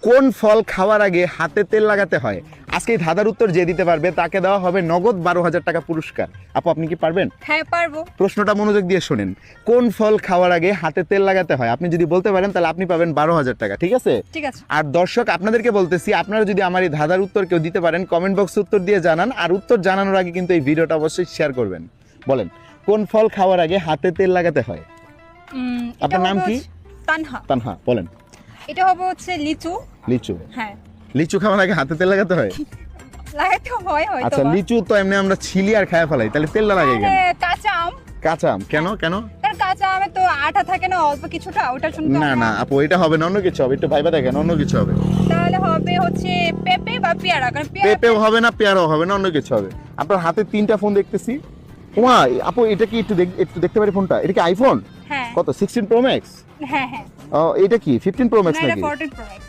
কোন ফল খাওয়ার আগে হাতে তেল লাগাতে হয়? আজকে এই ধাঁধার উত্তর যে দিতে পারবে তাকে দেওয়া হবে নগদ 12,000 টাকা পুরস্কার। আপু আপনি কি পারবেন? হ্যাঁ পারবো। প্রশ্নটা মনোযোগ দিয়ে শোনেন। কোন ফল খাওয়ার আগে হাতে তেল লাগাতে হয়? আপনি যদি বলতে পারেন তাহলে আপনি পাবেন 12,000 টাকা, ঠিক আছে? ঠিক আছে। আর দর্শক আপনাদেরকে বলতেছি, আপনারা যদি আমার এই ধাঁধার উত্তর কেউ দিতে পারেন কমেন্ট বক্সে উত্তর দিয়ে জানান, আর উত্তর জানানোর আগে কিন্তু এই ভিডিওটা অবশ্যই শেয়ার করবেন। বলেন কোন ফল খাওয়ার আগে হাতে তেল লাগাতে হয়? এটা আপনার নাম হবে কি? তানহা। তানহা, বলেন। এটা হবে হচ্ছে লিচু। লিচু। হ্যাঁ লিচু খাওয়ার আগে হাতে তেল লাগাতে হয়? লাগাতে হয় হয়তো। আচ্ছা, লিচু তো এমনি আমরা ছিলি আর খায় ফেলাই, তাহলে তেলটা লাগে কেন? কাঁচা আম। কাঁচা আম কেন কেন? কারণ কাঁচা আমে তো আঠা থাকে না অল্প কিছুটা, ওটার জন্য তো না না আপু, এটা হবে না, অন্য কিছু হবে। একটু ভাইবা দেখেন, অন্য কিছু হবে। তাহলে হবে হচ্ছে পেঁপে বা পেয়ারা, কারণ পেঁপেও হবে না, পেয়ারাও হবে না, অন্য কিছু হবে। আপনার হাতে 3টা ফোন দেখতেছি। ওমা আপু, এটা কি একটু দেখতে পারি ফোনটা? এটা কি আইফোন? হ্যাঁ কত, 16 প্রো ম্যাক্স? হ্যাঁ হ্যাঁ। এটা কি 15 প্রো ম্যাক্স না, এটা নাকি? 14 Pro Max।